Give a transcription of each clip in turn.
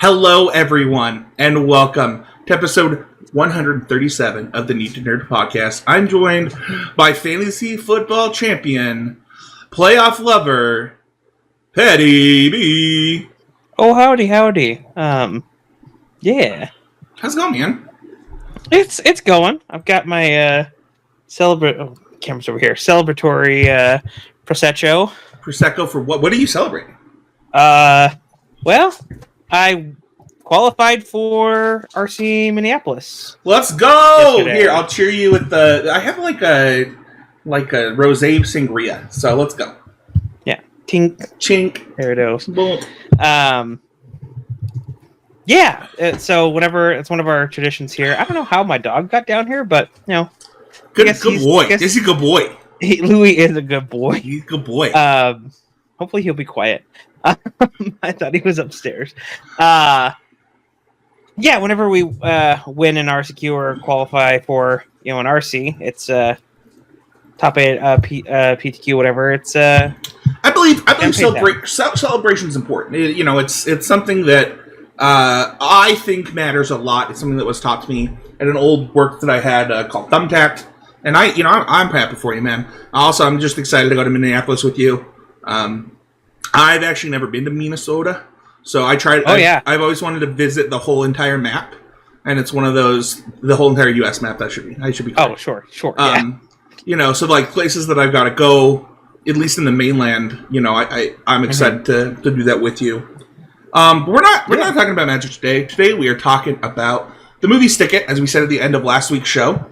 Hello, everyone, and welcome to episode 137 of the Need to Nerd podcast. I'm joined by fantasy football champion, playoff lover, Paddy B. Oh, howdy. Yeah. How's it going, man? It's going. I've got my camera's over here. Celebratory prosecco. Prosecco for what? What are you celebrating? Well, I qualified for RC Minneapolis. Let's go! Yesterday. Here, I'll cheer you with the. I have like a rosé sangria, so let's go. Yeah. Tink. Chink. There it is. Boom. Yeah. So whenever it's one of our traditions here. I don't know how my dog got down here, but Good boy. This is a good boy. Louis is a good boy. He's a good boy. Hopefully he'll be quiet. I thought he was upstairs. Yeah, whenever we win an RCQ or qualify for an RC, it's top 8 PTQ, whatever. It's I believe celebration is important. It's something that I think matters a lot. It's something that was taught to me at an old work that I had called Thumbtacked. And I'm happy for you, man. Also, I'm just excited to go to Minneapolis with you. I've actually never been to Minnesota, so I've always wanted to visit the whole entire map, and it's one of those, the whole entire U.S. map. I should be. Oh, sure. Yeah. So like places that I've got to go, at least in the mainland. I'm excited to do that with you. But we're not talking about Magic today. Today we are talking about the movie Stick It, as we said at the end of last week's show.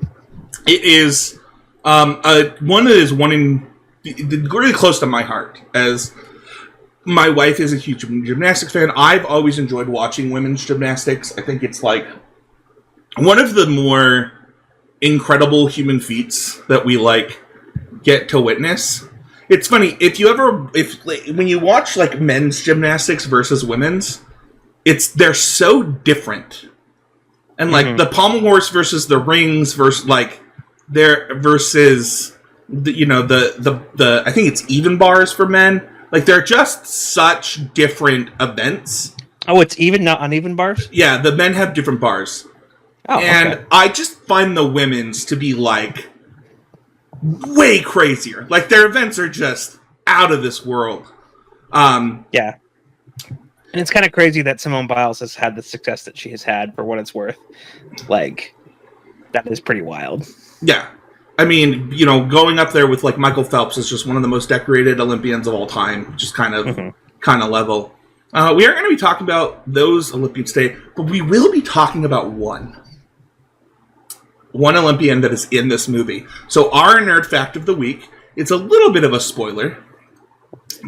It is one that is really close to my heart, as my wife is a huge gymnastics fan. I've always enjoyed watching women's gymnastics. I think it's like one of the more incredible human feats that we get to witness. It's funny, when you watch men's gymnastics versus women's, they're so different. And the pommel horse versus the rings versus the I think it's even bars for men. They're just such different events. Oh, it's even, not uneven bars? Yeah, the men have different bars. Oh, and okay. I just find the women's to be way crazier. Their events are just out of this world. Yeah. And it's kind of crazy that Simone Biles has had the success that she has had, for what it's worth. That is pretty wild. Yeah. I mean, going up there with Michael Phelps is just one of the most decorated Olympians of all time, just kind of level. We aren't going to be talking about those Olympians today, but we will be talking about one Olympian that is in this movie. So our nerd fact of the week, it's a little bit of a spoiler.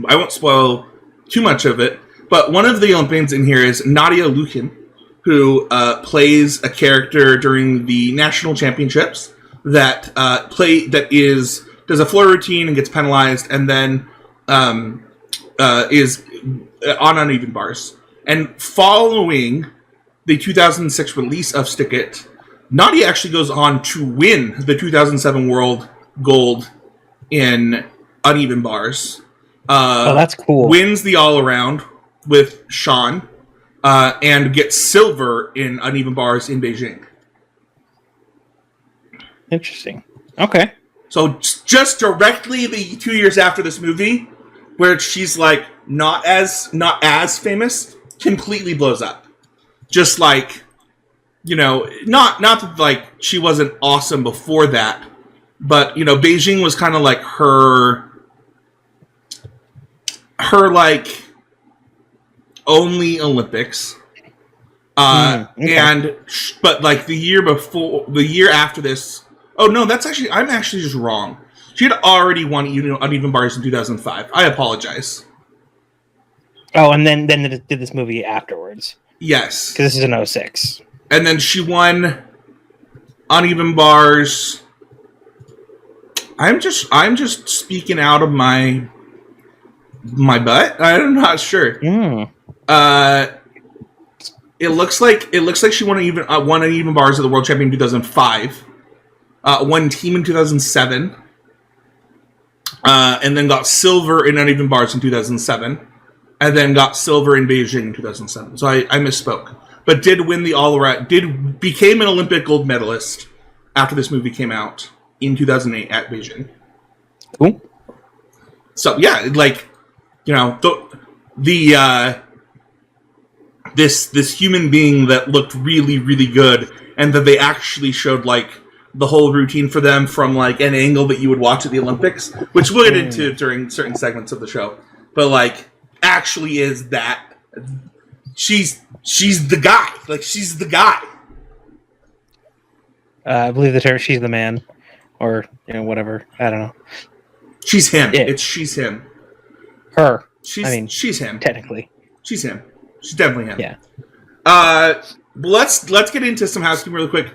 I won't spoil too much of it, but one of the Olympians in here is Nadia Lukin, who plays a character during the national championships that does a floor routine and gets penalized, and then is on uneven bars. And following the 2006 release of Stick It, Nadia actually goes on to win the 2007 World Gold in uneven bars. That's cool. Wins the all-around with Sean, and gets silver in uneven bars in Beijing. Interesting. Okay. So just directly the 2 years after this movie, where she's not as famous, completely blows up. Just not that she wasn't awesome before that, but Beijing was kind of her only Olympics. Okay. But the year after this. Oh no, I'm actually just wrong. She had already won uneven bars in 2005. I apologize. Oh, and then did this movie afterwards. Yes, because this is an 06. And then she won uneven bars. I'm just speaking out of my butt. I'm not sure. It looks like she won uneven bars at the World Champion in 2005. Won team in 2007. And then got silver in uneven bars in 2007. and then got silver in Beijing in 2007. So I misspoke. But did win the all-around, became an Olympic gold medalist after this movie came out in 2008 at Beijing. Cool. So yeah, like, you know, this human being that looked really, really good, and that they actually showed like the whole routine for them from like an angle that you would watch at the Olympics, which we'll get into during certain segments of the show. But like, actually, is that she's the guy? Like, she's the guy. I believe the term "she's the man," or whatever. I don't know. She's him. She's him. Her. She's him. Technically, she's him. She's definitely him. Yeah. Let's get into some housekeeping really quick.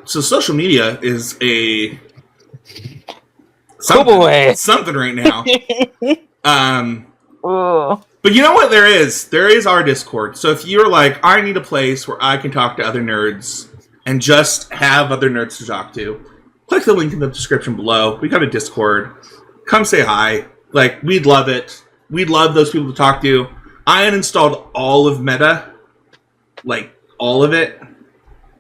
So social media is something right now. But you know what? There is our Discord. So if you're like, I need a place where I can talk to other nerds and just have other nerds to talk to, click the link in the description below. We got a Discord. Come say hi. Like, we'd love it. We'd love those people to talk to. I uninstalled all of Meta, like all of it,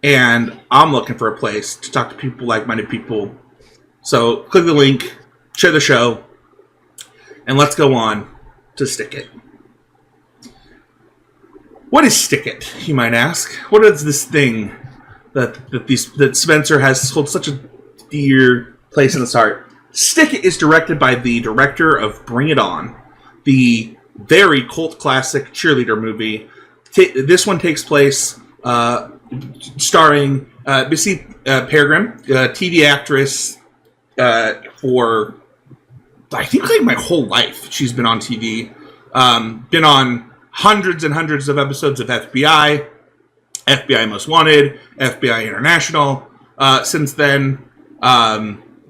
and I'm looking for a place to talk to people, like-minded people. So click the link, share the show, and let's go on to Stick It. What is Stick It, you might ask? What is this thing that Spencer has hold such a dear place in his heart? Stick It is directed by the director of Bring It On, the very cult classic cheerleader movie. This one takes place starring Missy Peregrine, TV actress for I think like my whole life. She's been on TV, been on hundreds and hundreds of episodes of FBI Most Wanted, FBI International. Since then,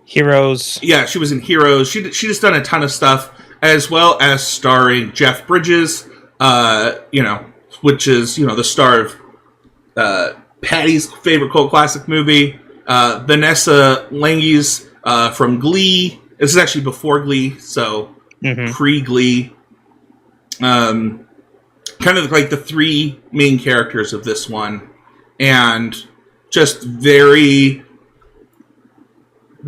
Heroes. Yeah, she was in Heroes. She just done a ton of stuff, as well as starring Jeff Bridges, which is, the star of Patty's favorite cult classic movie. Vanessa Langis from Glee. This is actually before Glee, so pre-Glee. Kind of like the three main characters of this one. And just very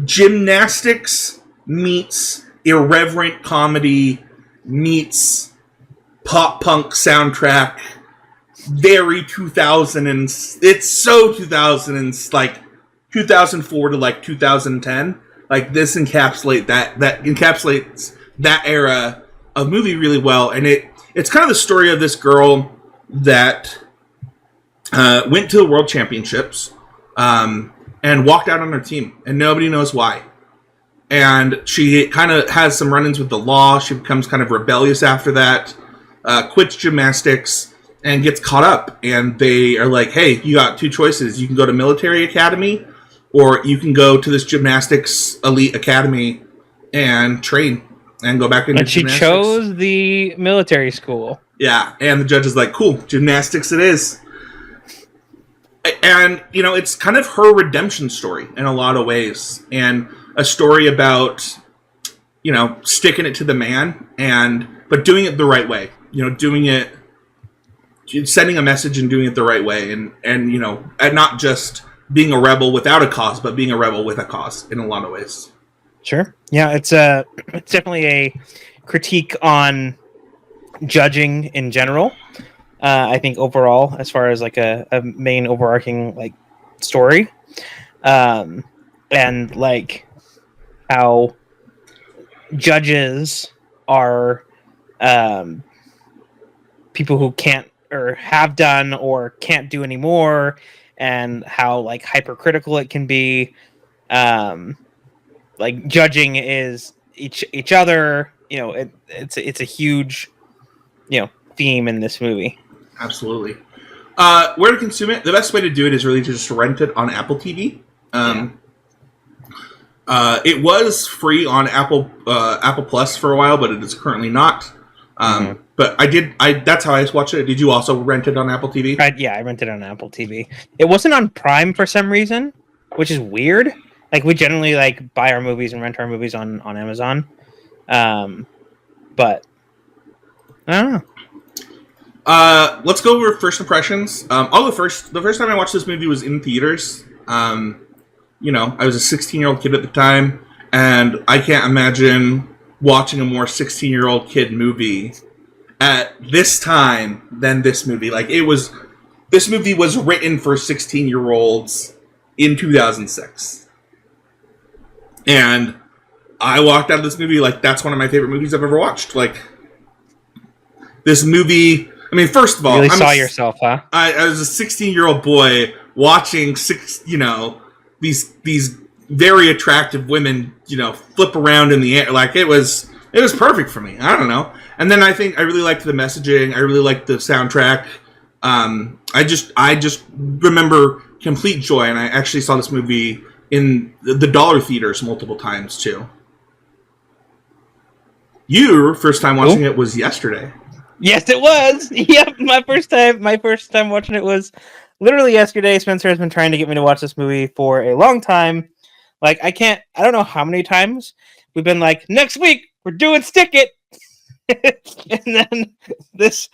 gymnastics meets irreverent comedy meets pop punk soundtrack. Very 2000 and it's so 2000 and like 2004 to like 2010. Like, this encapsulates that era of movie really well, and it's kind of the story of this girl that went to the World Championships and walked out on her team, and nobody knows why. And she kind of has some run-ins with the law. She becomes kind of rebellious after that, quits gymnastics, and gets caught up. And they are like, hey, you got two choices. You can go to military academy, or you can go to this gymnastics elite academy and train and go back into gymnastics. But she chose the military school. Yeah, and the judge is like, cool, gymnastics it is. And, it's kind of her redemption story in a lot of ways. And a story about, sticking it to the man, but doing it the right way. Doing it, sending a message and doing it the right way. And not just being a rebel without a cause, but being a rebel with a cause in a lot of ways. Sure. Yeah, it's definitely a critique on judging in general. I think overall, as far as like a main overarching like story, and like how judges are people who can't or have done or can't do anymore, and how like hypercritical it can be. Like, judging is each other. It's a huge theme in this movie. Absolutely. Where to consume it? The best way to do it is really to just rent it on Apple TV. It was free on Apple Plus for a while, but it is currently not. But that's how I watched it. Did you also rent it on Apple TV? I rented it on Apple TV. It wasn't on Prime for some reason, which is weird. Like, we generally like buy our movies and rent our movies on Amazon. But I don't know. Let's go over first impressions. The first time I watched this movie was in theaters. I was a 16-year-old kid at the time, and I can't imagine watching a more 16-year-old kid movie at this time than this movie. This movie was written for 16-year-olds in 2006. And I walked out of this movie like that's one of my favorite movies I've ever watched. Like, this movie, I mean, first of all, You really saw yourself, huh? I was a 16-year-old boy watching these very attractive women, flip around in the air. Like, it was perfect for me. I don't know. And then I think I really liked the messaging. I really liked the soundtrack. I just remember complete joy, and I actually saw this movie in the dollar theaters multiple times too. Your first time watching it was yesterday. Yes, it was. Yep, my first time watching it was literally yesterday. Spencer has been trying to get me to watch this movie for a long time. Like, I don't know how many times we've been like, next week we're doing Stick It. And then this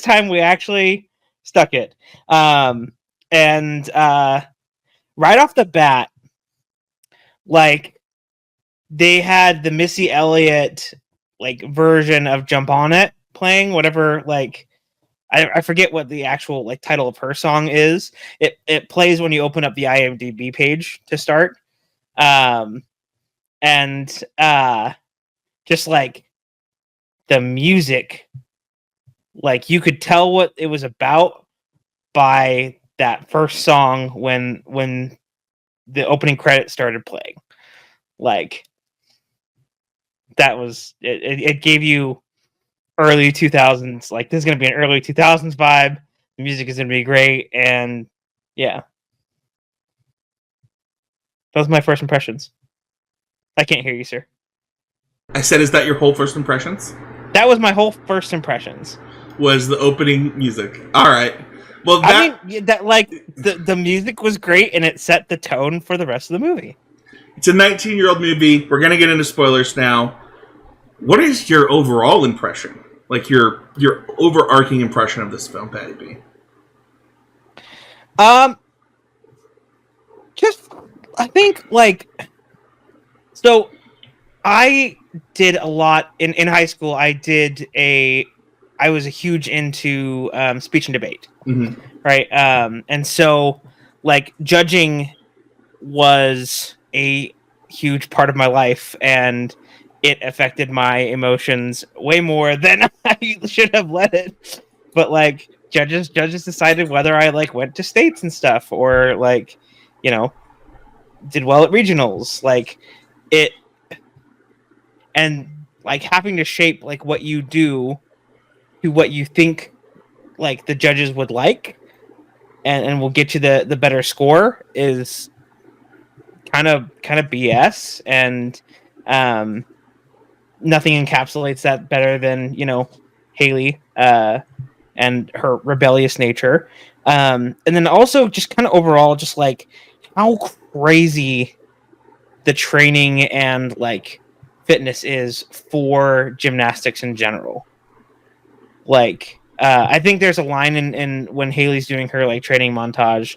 time we actually stuck it. And right off the bat, like, they had the Missy Elliott like version of Jump On It playing, whatever, like, I forget what the actual like title of her song is. It plays when you open up the IMDb page to start. Just like the music, like, you could tell what it was about by that first song when the opening credits started playing. Like, that was it gave you early 2000s, like, this is going to be an early 2000s vibe. The music is going to be great, and yeah. Those are my first impressions. I can't hear you, sir. I said, is that your whole first impressions? That was my whole first impressions. Was the opening music. All right. Well, I mean, that, like, the music was great, and it set the tone for the rest of the movie. It's a 19-year-old movie. We're going to get into spoilers now. What is your overall impression? Like, your overarching impression of this film, Patty B? Just, I think, like, so I did a lot in high school. I was a huge into speech and debate, right? And so, like, judging was a huge part of my life, and it affected my emotions way more than I should have let it. But, like, judges decided whether I, like, went to states and stuff, or, like, did well at regionals, like it, and like having to shape like what you do to what you think like the judges would like, and will get you the better score is kind of BS, and nothing encapsulates that better than Haley and her rebellious nature, and then also just kind of overall just like how crazy the training and like fitness is for gymnastics in general. Like, I think there's a line in when Haley's doing her like training montage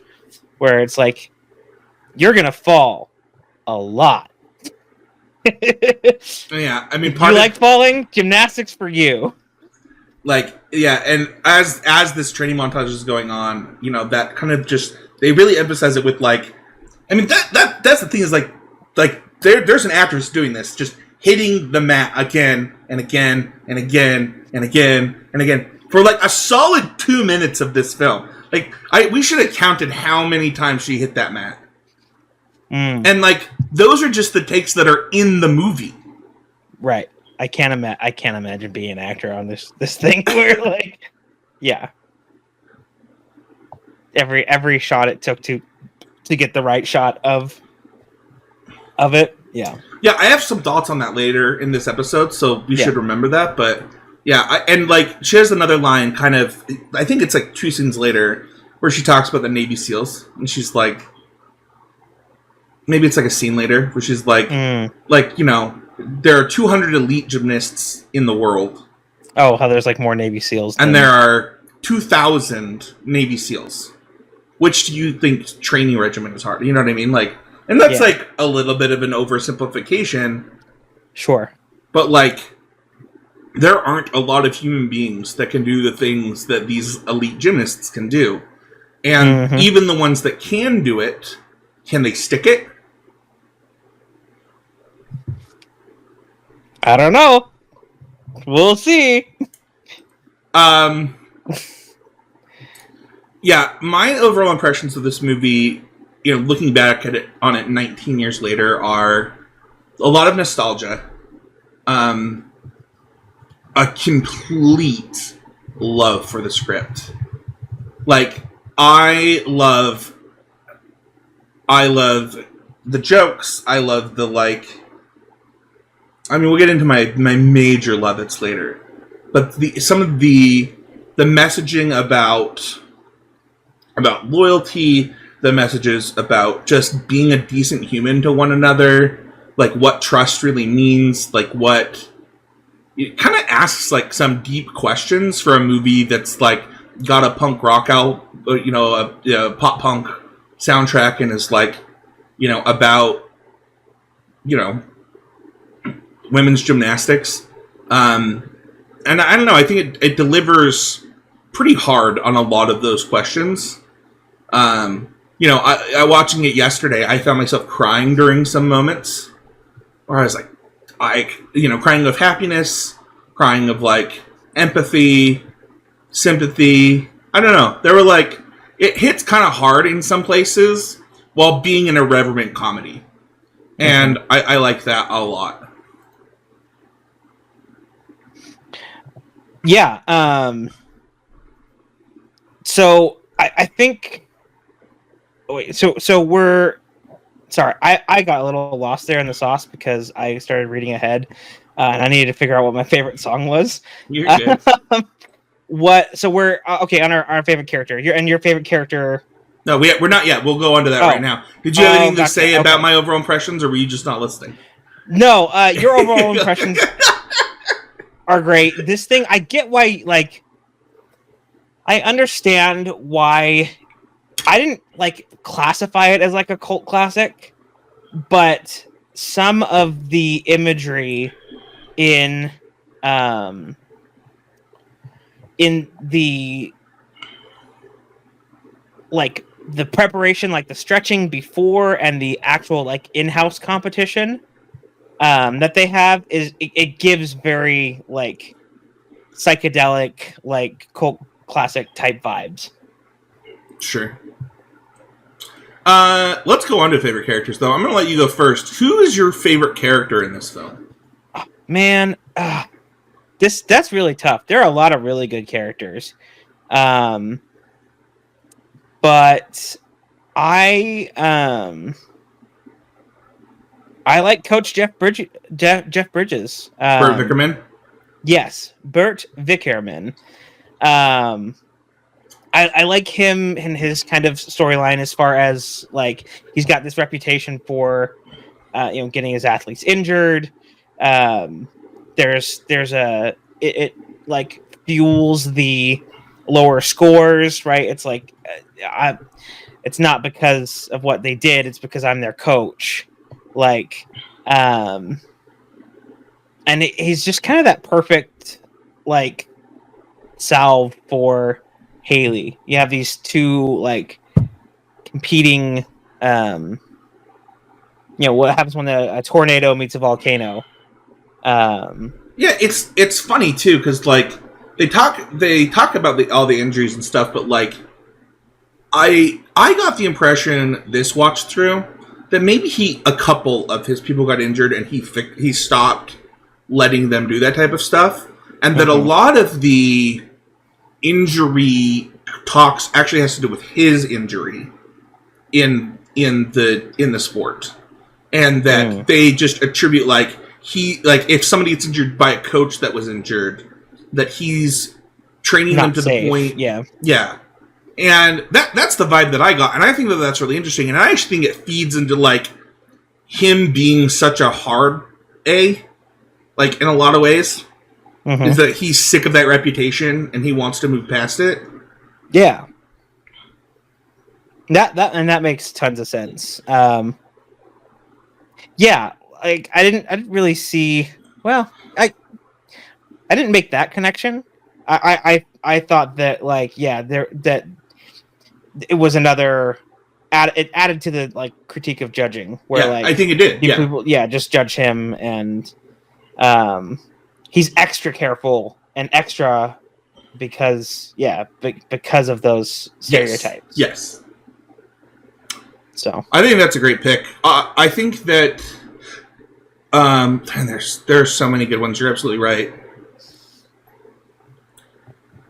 where it's like, you're gonna fall a lot. Yeah, I mean, you like falling? Gymnastics for you. Like, yeah, and as this training montage is going on, that kind of just, they really emphasize it with like, I mean, that's the thing is like there's an actress doing this, just hitting the mat again and again and again and again and again for like a solid 2 minutes of this film. Like, we should have counted how many times she hit that mat. And like, those are just the takes that are in the movie. Right. I can't imagine being an actor on this thing where like, yeah, every shot it took to get the right shot of it. Yeah. Yeah, I have some thoughts on that later in this episode, so you should remember that. But yeah, and like, she has another line kind of, I think it's like 2 scenes later, where she talks about the Navy SEALs, and she's like, maybe it's like a scene later where she's like, there are 200 elite gymnasts in the world. Oh, how there's like more Navy SEALs. And there are 2,000 Navy SEAls. Which do you think training regimen is hard? You know what I mean? Like, and that's like a little bit of an oversimplification. Sure. But like, there aren't a lot of human beings that can do the things that these elite gymnasts can do. And even the ones that can do it, can they stick it? I don't know. We'll see. Yeah, my overall impressions of this movie, you know, looking back at it on it 19 years later, are a lot of nostalgia, a complete love for the script. Like, I love the jokes. I love the, like, I mean, we'll get into my major love-its later, but some of the messaging about loyalty, the messages about just being a decent human to one another, like what trust really means, like what it kind of asks like some deep questions for a movie that's like got a punk rock out, you know, a pop punk soundtrack, and is like, you know, about, you know, women's gymnastics. And I don't know, I think it delivers pretty hard on a lot of those questions. You know, I watching it yesterday, I found myself crying during some moments where I was like, you know, crying of happiness, crying of like empathy, sympathy. I don't know. There were like, it hits kind of hard in some places while being an irreverent comedy. And I like that a lot. Yeah. So I think. Wait. So we're. Sorry, I got a little lost there in the sauce because I started reading ahead, and I needed to figure out what my favorite song was. You're good. What? So we're okay on our favorite character. Your favorite character. No, we're not yet. We'll go on to that right now. Did you have anything to say about my overall impressions, or were you just not listening? No, your overall impressions are great. This thing, I get why, like, I understand why I didn't, like, classify it as, like, a cult classic, but some of the imagery in the, like, the preparation, like, the stretching before and the actual, like, in-house competition that they have is it gives very like psychedelic, like cult classic type vibes. Sure. Let's go on to favorite characters, though. I'm going to let you go first. Who is your favorite character in this film? Man, that's really tough. There are a lot of really good characters, but I like Coach Jeff Bridges. Burt Vickerman? Yes, Burt Vickerman. I like him and his kind of storyline as far as, like, he's got this reputation for, you know, getting his athletes injured. There's it like fuels the lower scores, right? It's like, it's not because of what they did. It's because I'm their coach. Like, and he's just kind of that perfect, like, salve for Haley. You have these two, like, competing, you know, what happens when a tornado meets a volcano. Yeah, it's funny too, because like they talk about all the injuries and stuff, but like I got the impression this watch through that maybe a couple of his people got injured and he stopped letting them do that type of stuff, and that a lot of the injury talks actually has to do with his injury in the sport, and that they just attribute like if somebody gets injured by a coach that was injured, that he's training them to the point, yeah. And that's the vibe that I got, and I think that that's really interesting, and I actually think it feeds into, like, him being such a hard A, like, in a lot of ways. is that he's sick of that reputation and he wants to move past it. Yeah. That makes tons of sense. Yeah, like I didn't really see. Well, I didn't make that connection. I thought that like that it was another it added to the like critique of judging where Yeah, like I think it did. Yeah, people just judge him and he's extra careful and extra because because of those stereotypes. Yes. So I think that's a great pick. I think that there's so many good ones. You're absolutely right.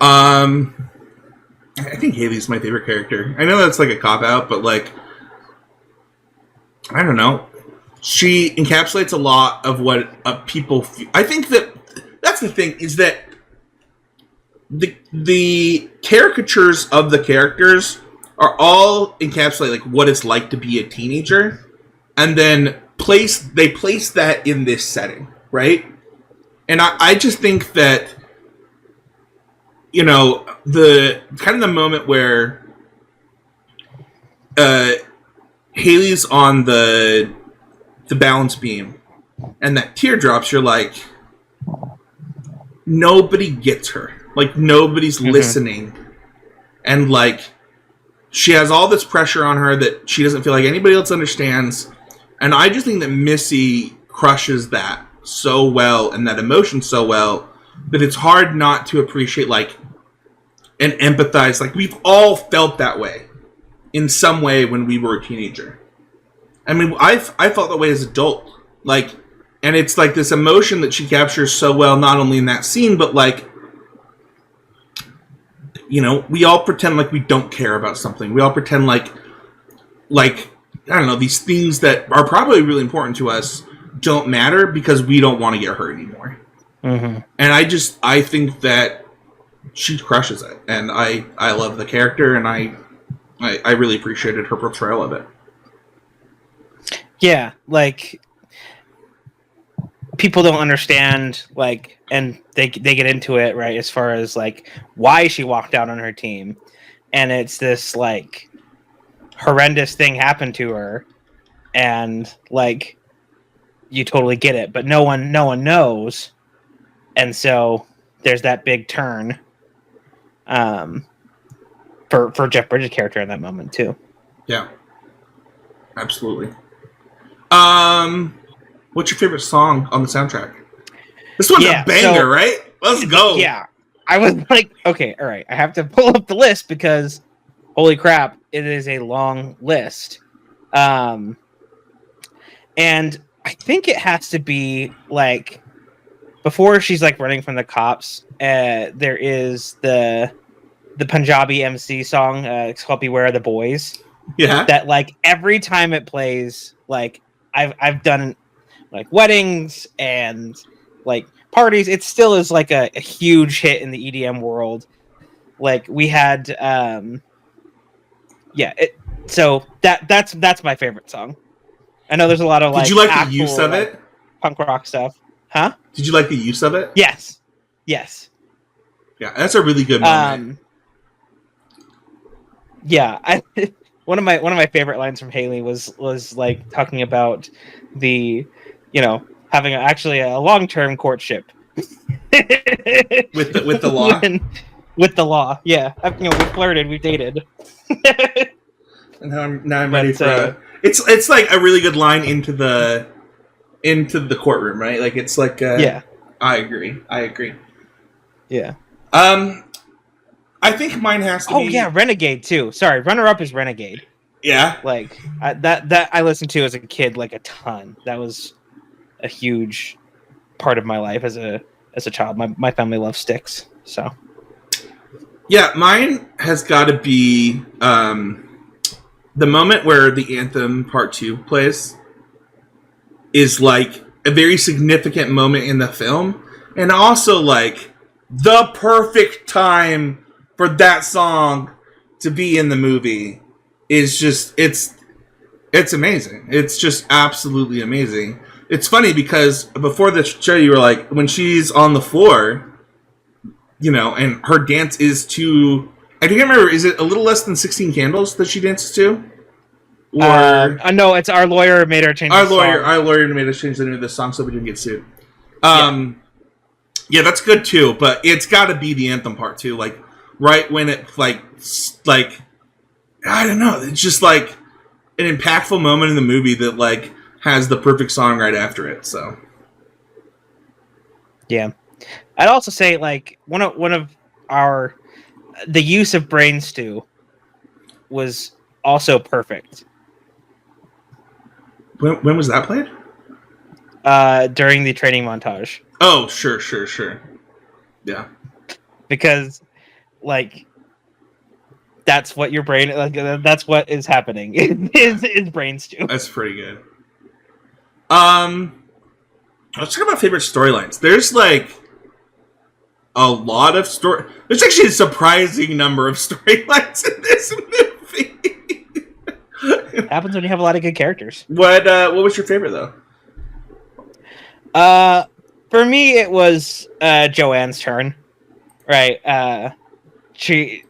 I think Haley's my favorite character. I know that's like a cop out, but like, I don't know. She encapsulates a lot of what people feel. I think that's the thing is that the caricatures of the characters are all encapsulate like what it's like to be a teenager, and then place that in this setting, right? And I just think that, you know, the kind of the moment where Haley's on the balance beam and that tear drops, you're like, nobody gets her. Like, nobody's listening. And, like, she has all this pressure on her that she doesn't feel like anybody else understands. And I just think that Missy crushes that so well and that emotion so well that it's hard not to appreciate, like, and empathize. Like, we've all felt that way in some way when we were a teenager. I mean, I felt that way as an adult. Like, and it's like this emotion that she captures so well, not only in that scene, but like, you know, we all pretend like we don't care about something. We all pretend like, I don't know, these things that are probably really important to us don't matter because we don't want to get hurt anymore. And I think that she crushes it. And I love the character, and I really appreciated her portrayal of it. Yeah, like people don't understand, like, and they get into it, right, as far as like why she walked out on her team, and it's this like horrendous thing happened to her, and like you totally get it, but no one knows, and so there's that big turn for Jeff Bridges' character in that moment too. Yeah, absolutely. What's your favorite song on the soundtrack? This one's a banger, right? Let's go. Yeah. I was like, okay, all right. I have to pull up the list because holy crap, it is a long list. And I think it has to be like before she's like running from the cops, there is the Punjabi MC song, it's called Beware of the Boys. Yeah. That like every time it plays, like I've done like weddings and like parties, it still is like a huge hit in the EDM world. Like we had so that's my favorite song. I know there's a lot of like, did you like the use of it? Like, punk rock stuff. Huh? Did you like the use of it? Yes. Yeah, that's a really good moment. Yeah, one of my favorite lines from Haley was like talking about the, you know, having actually a long-term courtship with the law. With the law, yeah. You know, we flirted, we dated. And now I'm ready for it's like a really good line into the courtroom, right? Like it's like yeah. I agree. Yeah. I think mine has to be... Oh, yeah, Renegade, too. Sorry, runner-up is Renegade. Yeah? Like, that I listened to as a kid, like, a ton. That was a huge part of my life as a child. My family loves Styx, so... Yeah, mine has got to be the moment where the anthem part 2 plays is, like, a very significant moment in the film, and also, like, the perfect time for that song to be in the movie is just it's amazing. It's just absolutely amazing. it's funny because before the show, you were like, when she's on the floor, and her dance is to, I can't remember, is it a little less than 16 Candles that she dances to? Or no, it's our lawyer made her change. Our lawyer made us change the name of this song so we didn't get sued. Yeah, that's good too, but it's got to be the anthem part too. Like right when it like I don't know, it's just like an impactful moment in the movie that like has the perfect song right after it. So yeah, I'd also say like one of the use of brain stew was also perfect. When was that played? During the training montage. Oh, sure. Yeah. Because, like, that's what your brain, like, that's what is happening. Is brain stew. That's pretty good. Let's talk about favorite storylines. There's, like, a lot of There's actually a surprising number of storylines in this movie. It happens when you have a lot of good characters. What was your favorite, though? For me, it was Joanne's turn. Right. She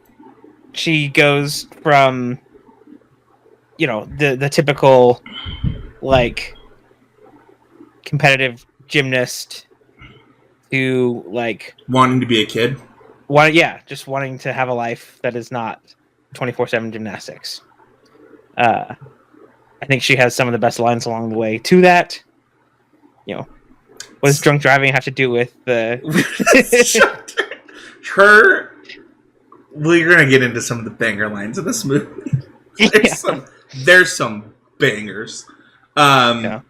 goes from, the typical, like, competitive gymnast to, like, wanting to be a kid. Just wanting to have a life that is not 24/7 gymnastics. I think she has some of the best lines along the way to that. What does drunk driving have to do with the her? Well, you're gonna get into some of the banger lines in this movie. There's some bangers. I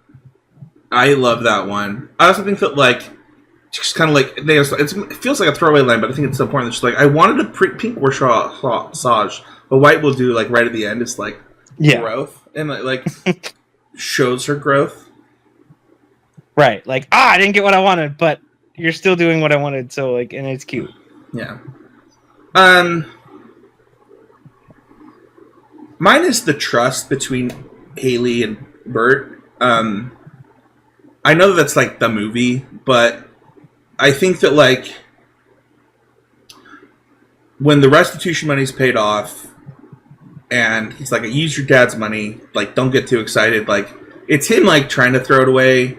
love that one. I also think that like just kind of like it feels like a throwaway line, but I think it's important that she's like, I wanted a pink corsage, but white will do like right at the end. It's like growth and like shows her growth. Right, like I didn't get what I wanted, but you're still doing what I wanted, so like, and it's cute. Yeah. Mine is the trust between Haley and Bert. I know that's like the movie, but I think that like when the restitution money's paid off, and he's like, "Use your dad's money. Like, don't get too excited." Like, it's him like trying to throw it away.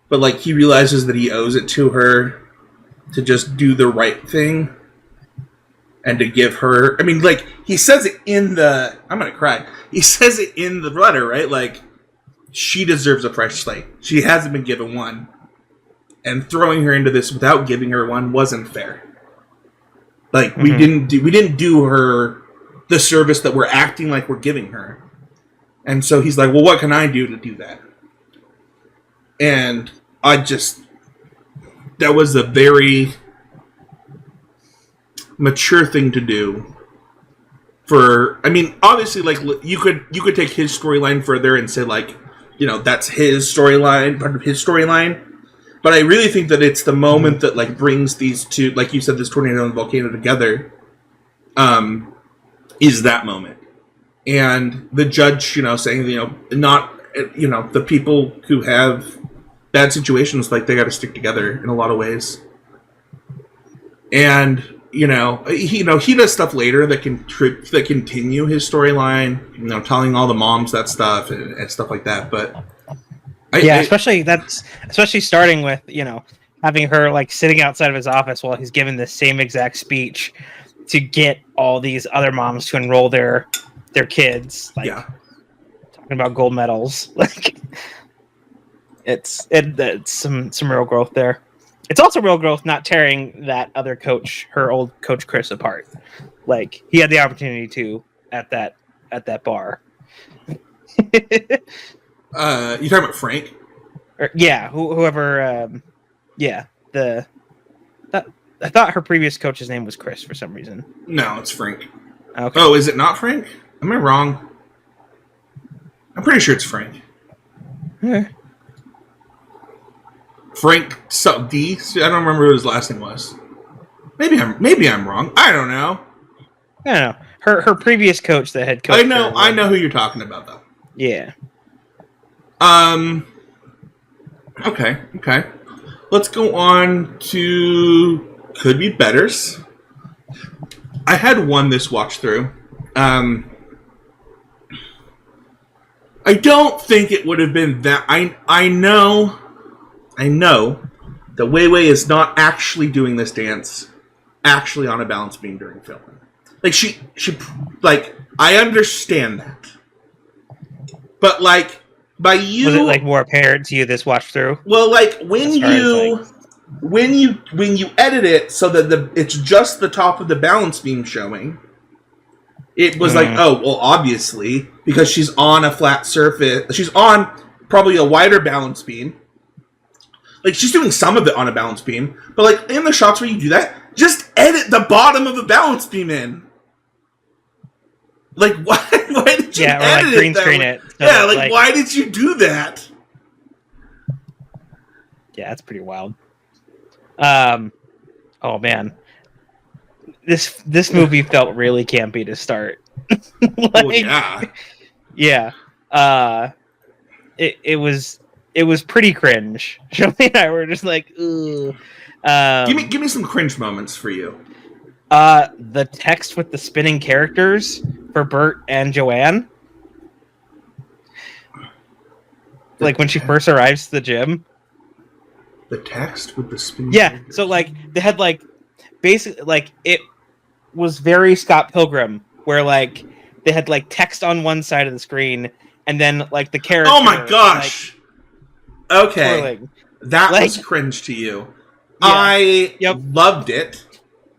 But, like, he realizes that he owes it to her to just do the right thing and to give her... I mean, like, he says it in the... I'm going to cry. He says it in the letter, right? Like, she deserves a fresh slate. She hasn't been given one. And throwing her into this without giving her one wasn't fair. Like, we didn't do her the service that we're acting like we're giving her. And so he's like, well, what can I do to do that? And that was a very mature thing to do. Obviously, like, you could take his storyline further and say, like, that's his storyline, part of his storyline. But I really think that it's the moment that, like, brings these two, like you said, this tornado and volcano together, is that moment. And the judge, saying, not, the people who have bad situations, like, they got to stick together in a lot of ways. And he does stuff later that continue his storyline. Telling all the moms that stuff and stuff like that. But especially starting with having her like sitting outside of his office while he's giving the same exact speech to get all these other moms to enroll their kids. Like, talking about gold medals, like. It's some real growth there. It's also real growth not tearing that other coach, her old coach Chris, apart. Like, he had the opportunity to at that bar. You talking about Frank? Whoever. I thought her previous coach's name was Chris for some reason. No, it's Frank. Okay. Oh, is it not Frank? Am I wrong? I'm pretty sure it's Frank. Okay. Frank D. I don't remember what his last name was. Maybe I'm wrong. I don't know. I don't know. Her previous coach, the head coach. I know who you're talking about though. Yeah. Okay. Let's go on to could be betters. I had one this watch through. I don't think it would have been that. I know that Wei Wei is not actually doing this dance actually on a balance beam during filming. Like she like I understand that, but like by you, Was it like more apparent to you this watch through? well, like when you edit it so that it's just the top of the balance beam showing. It was like, oh, well, obviously, because she's on a flat surface. She's on probably a wider balance beam. Like, she's doing some of it on a balance beam. But, like, in the shots where you do that, just edit the bottom of the balance beam in. Like, why did you edit like green screen it? So like, why did you do that? Yeah, that's pretty wild. Oh, man. This movie felt really campy to start. Yeah. It was pretty cringe. Shelby and I were just like, ooh. Give me some cringe moments for you. The text with the spinning characters for Bert and Joanne. Like when she first arrives to the gym. The text with the spinning characters. So like they had like basically like it was very Scott Pilgrim, where like they had like text on one side of the screen and then like the character. Oh my gosh! Like, okay, twirling. That like, was cringe to you. Yeah. I loved it.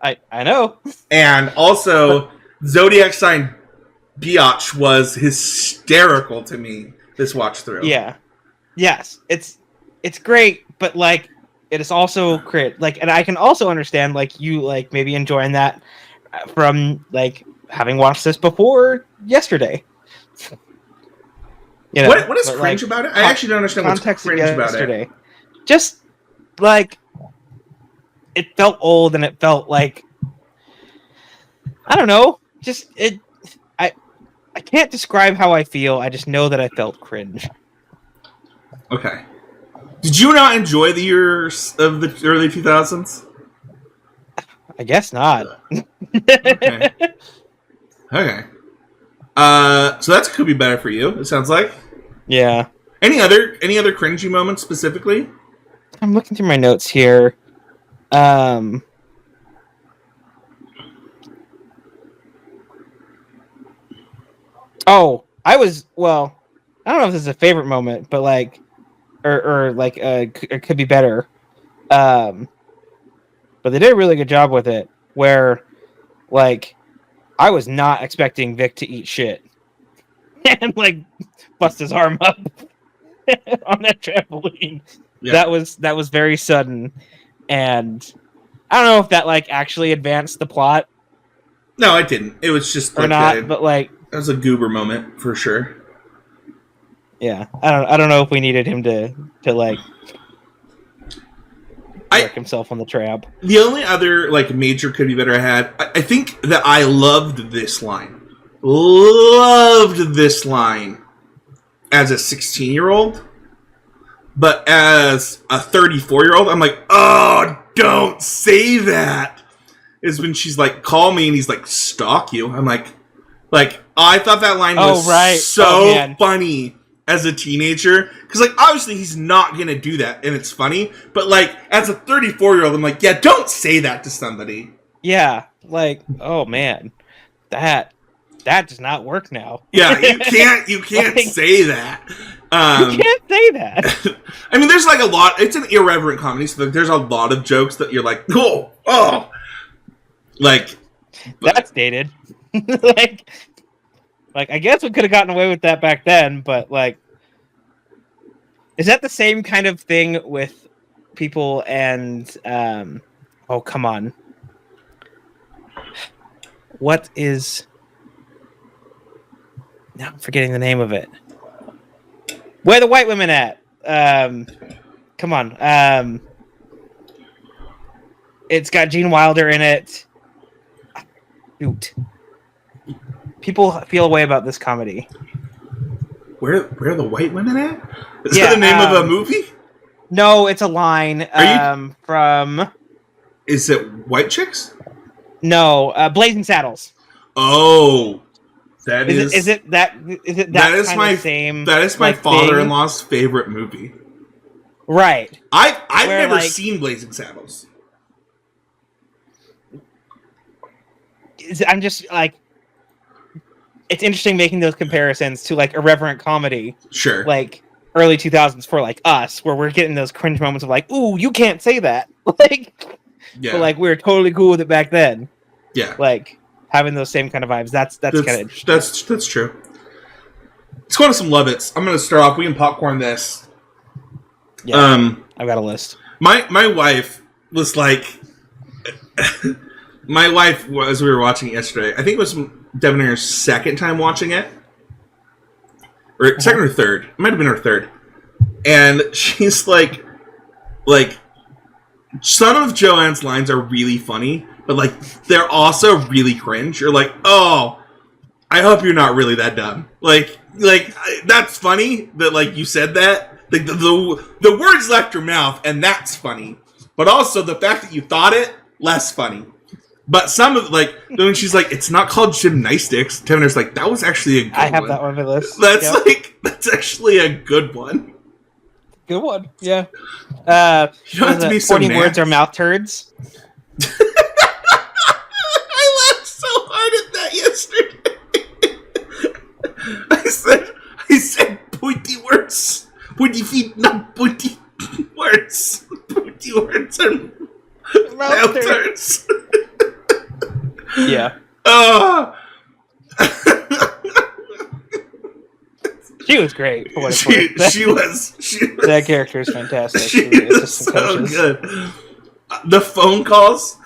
I know. And also, Zodiac sign Biatch was hysterical to me this watch through. Yeah. Yes, it's great, but like it is also like, and I can also understand like you like maybe enjoying that from like having watched this before yesterday. You know, what is cringe like, about it? I actually don't understand what's cringe about it. Just like it felt old and it felt like I don't know. Just it. I can't describe how I feel. I just know that I felt cringe. Okay. Did you not enjoy the years of the early 2000s? I guess not. Okay. Okay. So that could be better for you. It sounds like. Yeah. Any other cringy moments specifically? I'm looking through my notes here. Oh, I don't know if this is a favorite moment, but like, or like, it could be better. But they did a really good job with it. Where, like, I was not expecting Vic to eat shit and like bust his arm up on that trampoline. Yeah. That was very sudden, and I don't know if that like actually advanced the plot. No, it didn't. It was just or not, but like. That was a goober moment for sure. Yeah, I don't know if we needed him to like work himself on the tramp. The only other like major could be better I had. I think that I loved this line. Loved this line as a 16-year-old, but as a 34-year-old, I'm like, oh, don't say that. Is when she's like, call me, and he's like, stalk you. I'm like. I thought that line was so funny as a teenager. Because, like, obviously he's not going to do that, and it's funny. But, like, as a 34-year-old, I'm like, yeah, don't say that to somebody. Yeah, like, oh, man. That does not work now. Yeah, you can't like, say that. You can't say that. I mean, there's, like, a lot. It's an irreverent comedy, so there's a lot of jokes that you're like, oh. Like. That's dated. like I guess we could have gotten away with that back then, but like, is that the same kind of thing with people and oh come on, what is now I'm forgetting the name of it. Where the white women at? Come on. It's got Gene Wilder in it. Shoot. People feel a way about this comedy. Where are the white women at? Is that the name of a movie? No, it's a line Are from Is it White Chicks? no Blazing Saddles. Oh, that Is is it is it that is it that that is kind my of same that is my like thing? father-in-law's favorite movie. Right. I've Where, never like, seen Blazing Saddles. I'm just like it's interesting making those comparisons to like irreverent comedy, Sure. like early 2000s for like us, where we're getting those cringe moments of like, "Ooh, you can't say that," like, Yeah. but like we were totally cool with it back then. Yeah. Like having those same kind of vibes. That's kind of interesting. That's true. Let's go to some Lovitz. I'm going to start off. We can popcorn this. Yeah, I've got a list. My wife was like, my wife, as we were watching it yesterday, I think it was Devin and her second time watching it, or second or third. It might have been her third, and she's like, some of Joanne's lines are really funny, but like they're also really cringe. You're like, oh, I hope you're not really that dumb. Like that's funny that like you said that. Like the words left your mouth, and that's funny. But also the fact that you thought it, less funny. But some of like when she's like, it's not called gymnastics. Tevinder's like, that was actually a good one. I have that one on my list. That's that's actually a good one. Good one. Yeah. You don't have to be so pointing mad. words are mouth turds. I laughed so hard at that yesterday. I said pointy words. Pointy feet, not pointy words. Pointy words and mouth turds. Yeah. She was great. For what it's worth. She was. That character is fantastic. She was so good. The phone calls.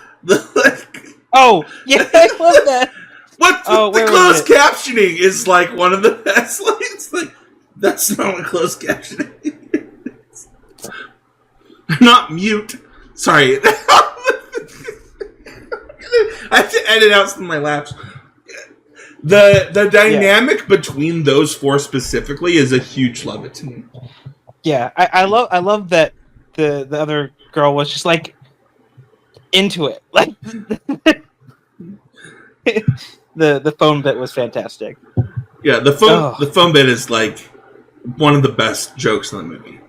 Oh, yeah, I love that. The closed captioning is like one of the best lines. Like, that's not what closed captioning is. Not mute. Sorry. I have to edit out some of my laughs. The dynamic between those four specifically is a huge love it to me. Yeah, I love that the other girl was just like into it. Like the phone bit was fantastic. Yeah, the phone bit is like one of the best jokes in the movie.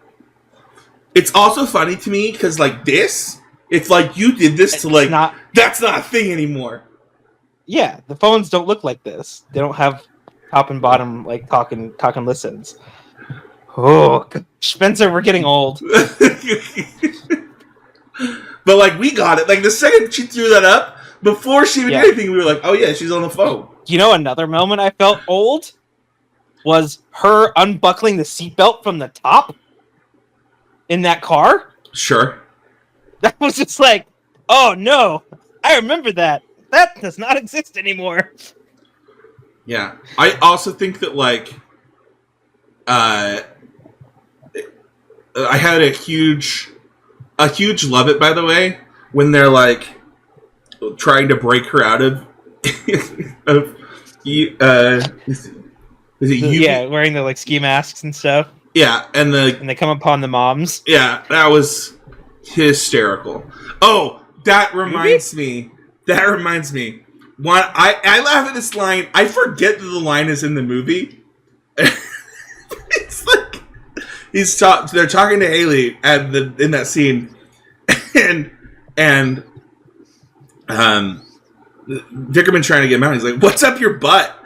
It's also funny to me because like this, it's like you did this to like that's not a thing anymore. Yeah, the phones don't look like this. They don't have top and bottom like talking listens. Oh, Spencer, we're getting old. But like we got it. Like the second she threw that up, before she even did anything, we were like, "Oh yeah, she's on the phone." You know, another moment I felt old was her unbuckling the seatbelt from the top in that car. Sure. That was just like, oh no, I remember that. That does not exist anymore. Yeah, I also think that like, I had a huge love it. By the way, when they're like trying to break her out of is it you? Yeah, wearing the like ski masks and stuff. Yeah, and they come upon the moms. Yeah, that was hysterical. Oh, that reminds me. That reminds me. I laugh at this line. I forget that the line is in the movie. It's like they're talking to Haley in that scene, and Dickerman trying to get him out. He's like, "What's up your butt?"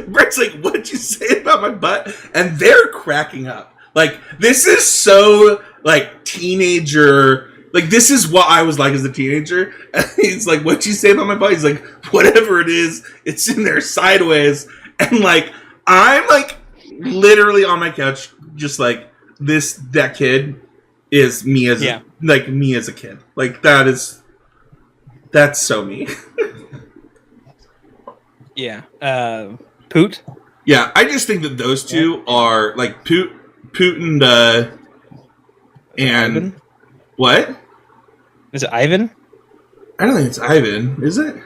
Brett's like, "What'd you say about my butt?" And they're cracking up. Like, this is so like teenager. Like, this is what I was like as a teenager. And he's like, "What'd you say about my butt?" He's like, "Whatever it is, it's in there sideways." And like, I'm like literally on my couch, just like that kid is me as me as a kid. Like that's so me. Yeah. Poot? Yeah, I just think that those two are like Poot and Ivan? What? Is it Ivan? I don't think it's Ivan, is it?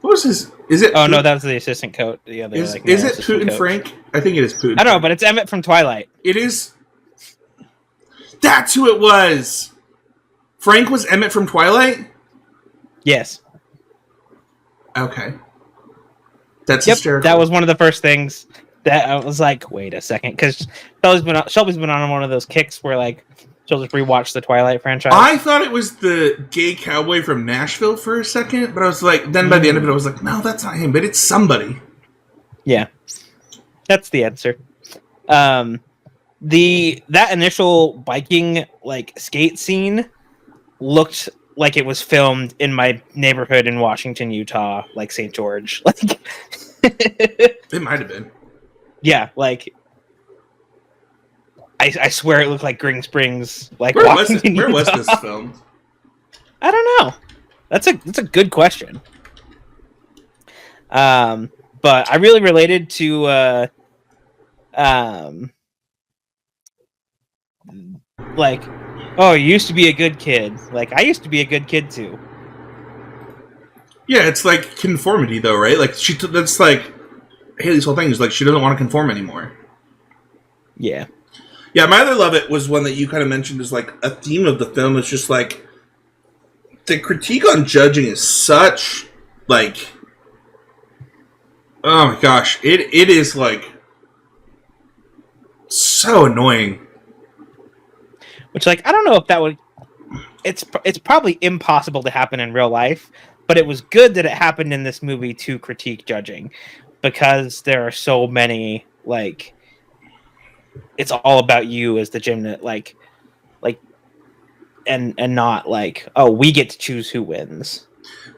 What was his? Is it? Oh Poot? no, that was the assistant coach. Yeah, is it Poot and Frank? I think it is Putin. I don't know, but it's Emmett from Twilight. It is. That's who it was. Frank was Emmett from Twilight? Yes. Okay. That's hysterical. That was one of the first things that I was like, wait a second, because Shelby's been on one of those kicks where like she'll just rewatch the Twilight franchise. I thought it was the gay cowboy from Nashville for a second, but I was like, then by the end of it, I was like, no, that's not him, but it's somebody. Yeah, that's the answer. That initial biking like skate scene looked like it was filmed in my neighborhood in Washington, Utah, like St. George. Like it might have been. Yeah, like I swear it looked like Green Springs. Like where was it? Where was this filmed? I don't know. That's a good question. But I really related to like, oh, you used to be a good kid. Like I used to be a good kid too. Yeah, it's like conformity though, right? Like that's like Haley's whole thing is like she doesn't want to conform anymore. Yeah. Yeah, my other love it was one that you kind of mentioned as like a theme of the film. It's just like the critique on judging is such like, oh my gosh, it is like so annoying. Which like I don't know if that would. It's probably impossible to happen in real life, but it was good that it happened in this movie to critique judging, because there are so many like. It's all about you as the gymnast, like, and not like, oh, we get to choose who wins.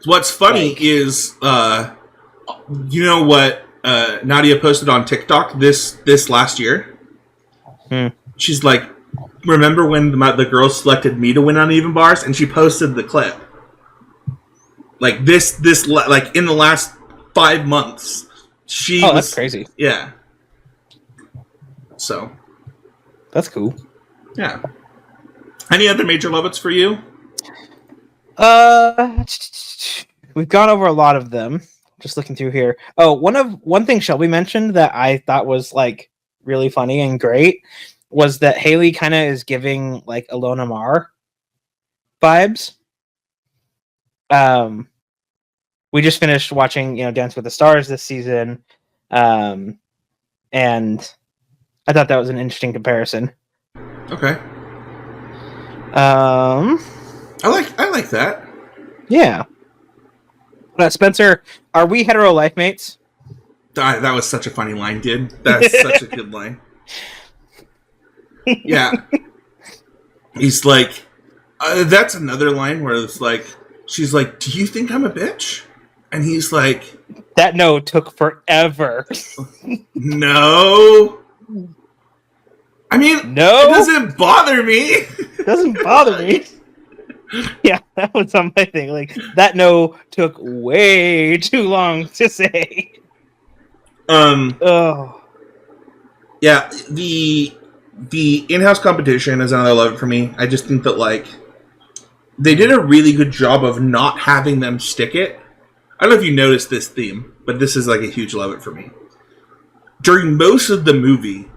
What's funny is, you know what Nadia posted on TikTok this last year? She's like, remember when the girls selected me to win uneven bars? And she posted the clip. Like this like in the last 5 months, that's crazy. Yeah. So, that's cool. Yeah. Any other major love-its for you? We've gone over a lot of them. Just looking through here. Oh, one thing Shelby mentioned that I thought was like really funny and great was that Haley kind of is giving like Ilona Maher vibes. We just finished watching, Dance with the Stars this season, and I thought that was an interesting comparison. Okay. I like that. Yeah. Spencer, are we hetero life mates? That was such a funny line, dude. That's such a good line. Yeah. He's like, that's another line where it's like, she's like, do you think I'm a bitch? And he's like, that no took forever. No. I mean, no, it doesn't bother me. It doesn't bother me. Yeah, that was on my thing. Like, that no took way too long to say. Oh. Yeah, the in-house competition is another love for me. I just think that, like, they did a really good job of not having them stick it. I don't know if you noticed this theme, but this is, like, a huge love it for me. During most of the movie,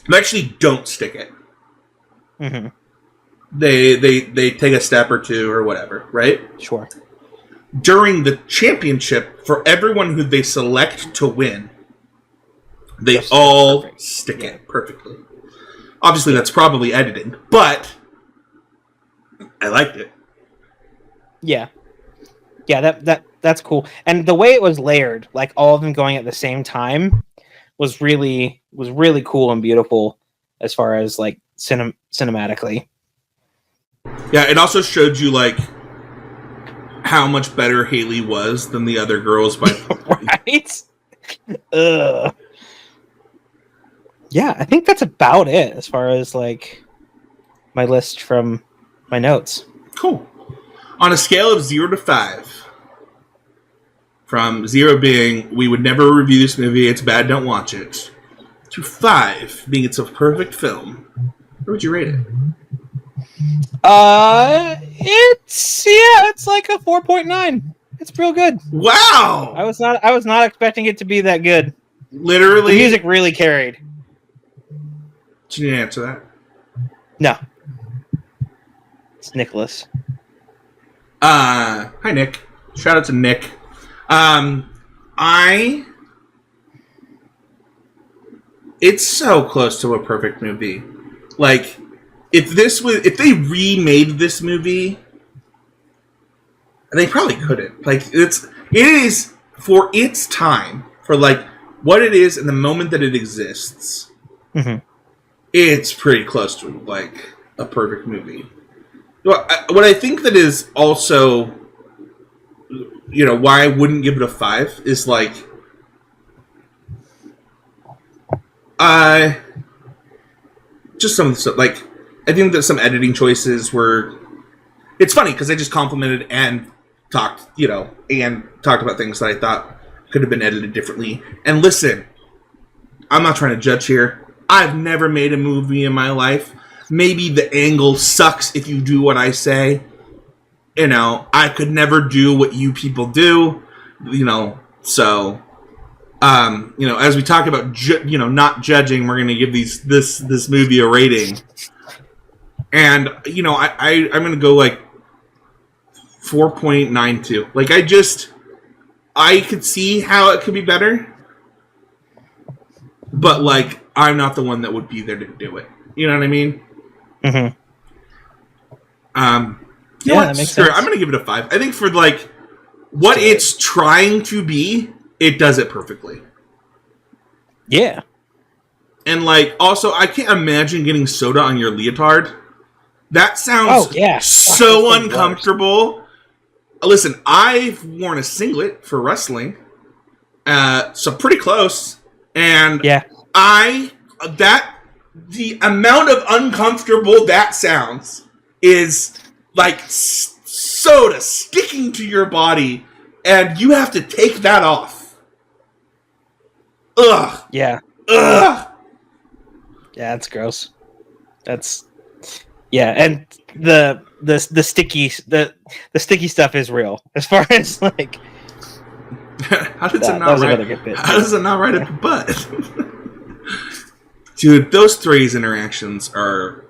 they actually don't stick it. Mm-hmm. They take a step or two or whatever, right? Sure. During the championship, for everyone who they select to win, they all stick it perfectly. Obviously, that's probably editing, but I liked it. Yeah. Yeah, that's cool. And the way it was layered, like all of them going at the same time, was really cool and beautiful as far as like cinematically. Yeah, it also showed you like how much better Haley was than the other girls by right? Yeah, I think that's about it as far as like my list from my notes. Cool. On a scale of 0 to 5, from 0 being we would never review this movie, it's bad, don't watch it, to 5 being it's a perfect film, where would you rate it? It's like a 4.9. It's real good. Wow! I was not expecting it to be that good. literally, The music really carried. Can you answer that? No. It's Nicholas. Hi Nick. Shout out to Nick. It's so close to a perfect movie. Like, if they remade this movie, they probably couldn't. Like, it is for its time, for like what it is and the moment that it exists. Mm-hmm. It's pretty close to like a perfect movie. What I think that is also, why I wouldn't give it a 5 is like, just some of the stuff. Like, I think that some editing choices were. It's funny because I just complimented and talked about things that I thought could have been edited differently. And listen, I'm not trying to judge here. I've never made a movie in my life. Maybe the angle sucks if you do what I say. I could never do what you people do. So, as we talk about, not judging, we're going to give this movie a rating. And, I'm going to go like 4.92. Like, I could see how it could be better. But, like, I'm not the one that would be there to do it. You know what I mean? Mm-hmm. That makes sense. I'm going to give it a 5. I think for, like, what it's trying to be, it does it perfectly. Yeah. And, like, also, I can't imagine getting soda on your leotard. That sounds so uncomfortable. Listen, I've worn a singlet for wrestling. So pretty close. And the amount of uncomfortable that sounds is like soda sticking to your body, and you have to take that off. Ugh. Yeah. Ugh. Yeah, that's gross. And the sticky stuff is real. As far as like, how does it not ride up your butt? Dude, those three's interactions are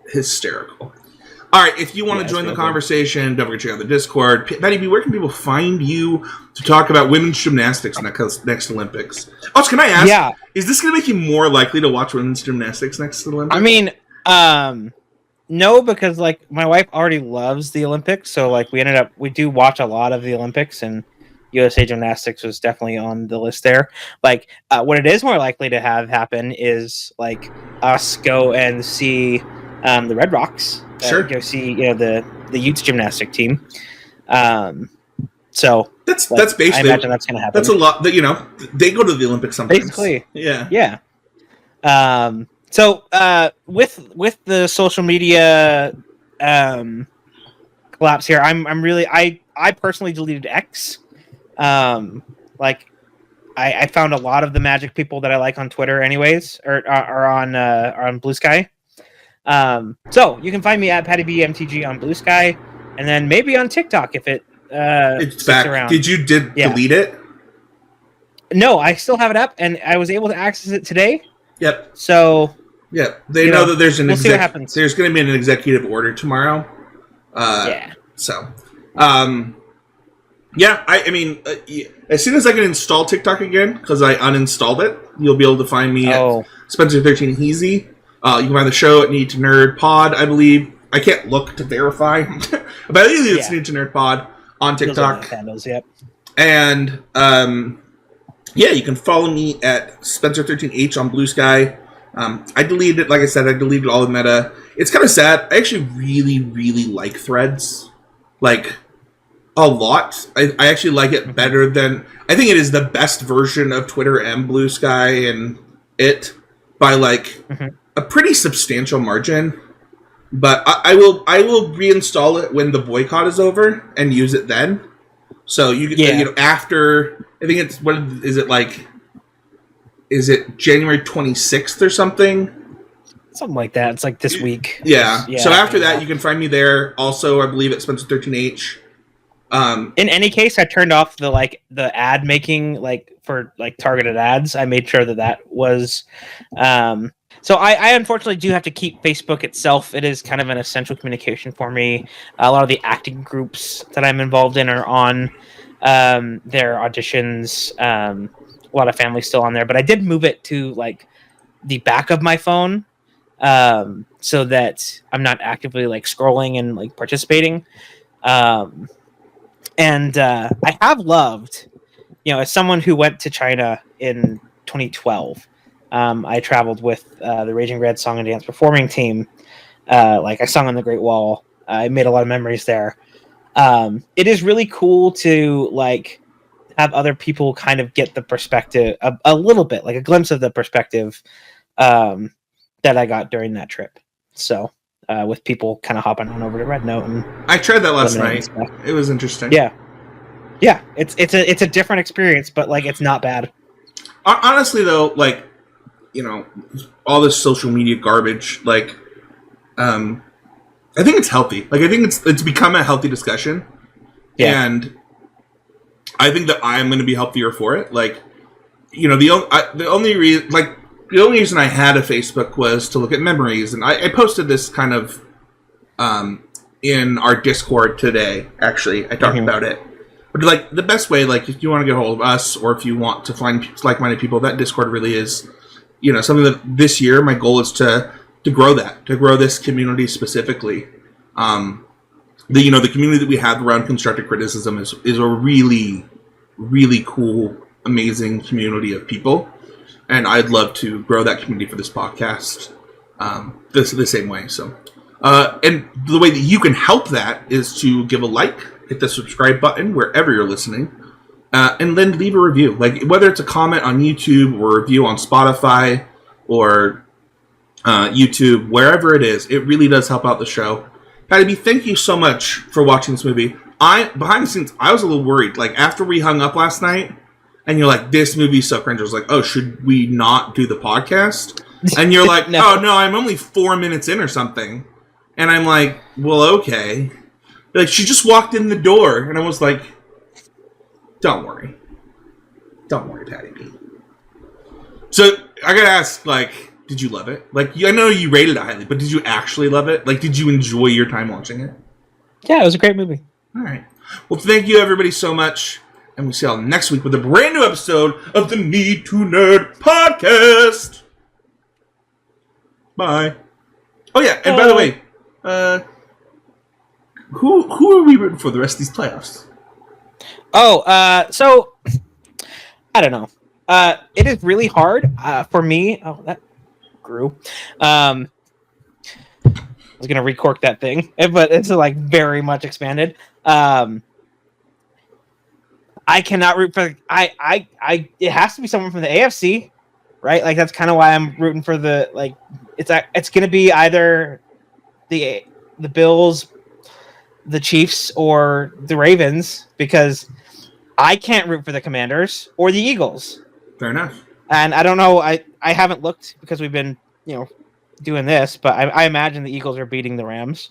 hysterical. All right, if you want to join the conversation, don't forget to check out the Discord. Paddy B, where can people find you to talk about women's gymnastics next Olympics? Also, can I ask, is this going to make you more likely to watch women's gymnastics next Olympics? I mean, no, because like my wife already loves the Olympics, so like we do watch a lot of the Olympics, and USA Gymnastics was definitely on the list there. Like, what it is more likely to have happen is like us go and see the Red Rocks. Sure. Go see the youth gymnastic team. So that's basically. I imagine that's going to happen. That's a lot. That they go to the Olympics sometimes. Basically, yeah. So with the social media collapse here, I'm really I personally deleted X. Like I found a lot of the Magic people that I like on Twitter, anyways, or are on Blue Sky. So you can find me at Paddy B MTG on Blue Sky, and then maybe on TikTok if it's back around. Did you delete it? No, I still have it up, and I was able to access it today. Yep. So they know that there's we'll see what happens. There's going to be an executive order tomorrow. So, I mean, as soon as I can install TikTok again, because I uninstalled it, you'll be able to find me at Spencer13 Heezy. You can find the show at Need to Nerd Pod, I believe. I can't look to verify, but I believe it's Need to Nerd Pod on TikTok. Handles, yep. And you can follow me at Spencer13H on Blue Sky. I deleted it, like I said, I deleted all the meta. It's kind of sad. I actually really, really like Threads. Like, a lot. I actually like it better than... I think it is the best version of Twitter and Blue Sky and it by, like, a pretty substantial margin. But I will reinstall it when the boycott is over and use it then. So, you can, after... I think it's... What is it, like... Is it January 26th or something? Something like that. It's like this week. Yeah. So after that, you can find me there. Also, I believe at Spencer13H. In any case, I turned off the ad making for targeted ads. I made sure that was. So I unfortunately do have to keep Facebook itself. It is kind of an essential communication for me. A lot of the acting groups that I'm involved in are on their auditions. A lot of families still on there, but I did move it to the back of my phone so that I'm not actively scrolling and participating. And I have loved, as someone who went to China in 2012, I traveled with the Raging Red Song and Dance performing team. I sung on the Great Wall. I made a lot of memories there. It is really cool to have other people kind of get the perspective, a little bit, a glimpse of the perspective that I got during that trip. So with people kind of hopping on over to Red Note, and I tried that last night. It was interesting. Yeah, it's a different experience, but it's not bad. Honestly, though, all this social media garbage, I think it's healthy. I think it's become a healthy discussion, and I think that I'm going to be healthier for it. The only reason I had a Facebook was to look at memories, and I posted this kind of in our Discord today. Actually, I talked about it. But the best way, if you want to get a hold of us, or if you want to find like-minded people, that Discord really is, something that this year my goal is to grow to grow this community specifically. The community that we have around constructive criticism is a really, really cool, amazing community of people. And I'd love to grow that community for this podcast the same way. So, and the way that you can help that is to give a like, hit the subscribe button wherever you're listening, and then leave a review. Whether it's a comment on YouTube or a review on Spotify or YouTube, wherever it is, it really does help out the show. Paddy B, thank you so much for watching this movie. Behind the scenes, I was a little worried. After we hung up last night, and you're like, this movie's so cringe. I was like, oh, should we not do the podcast? And you're like, no. Oh, no, I'm only 4 minutes in or something. And I'm like, well, okay. She just walked in the door, and I was like, don't worry. Don't worry, Paddy B. So, I gotta ask, did you love it? I know you rated it highly, but did you actually love it? Did you enjoy your time watching it? Yeah, it was a great movie. All right. Well, thank you, everybody, so much. And we'll see y'all next week with a brand new episode of the Need to Nerd podcast. Bye. Oh, yeah. And by the way, who are we rooting for the rest of these playoffs? Oh, so I don't know. It is really hard for me. Oh, that grew. I was gonna recork that thing, but it's very much expanded. I cannot root for. It has to be someone from the AFC, right? That's kind of why I'm rooting for the It's gonna be either the Bills, the Chiefs, or the Ravens, because I can't root for the Commanders or the Eagles. Fair enough. And I don't know. I haven't looked because we've been doing this, but I imagine the Eagles are beating the Rams.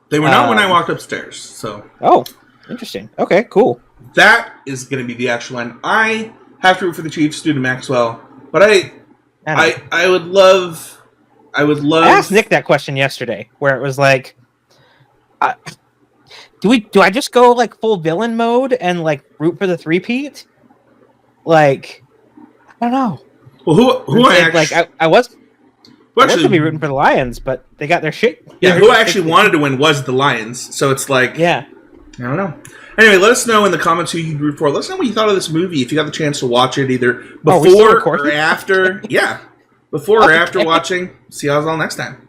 They were not when I walked upstairs. So. Oh, interesting. Okay, cool. That is going to be the actual one. I have to root for the Chiefs due to Maxwell, but I would love. I asked Nick that question yesterday, where it was do I just go like full villain mode and like root for the three-peat? Like, I don't know. Well, who I actually, I was going to be rooting for the Lions, but they got their shit. Yeah, who I actually wanted to win was the Lions. So it's like, yeah, I don't know. Anyway, let us know in the comments who you'd root for. Let us know what you thought of this movie. If you got the chance to watch it, either before or after. Yeah, before or after watching. See y'all all next time.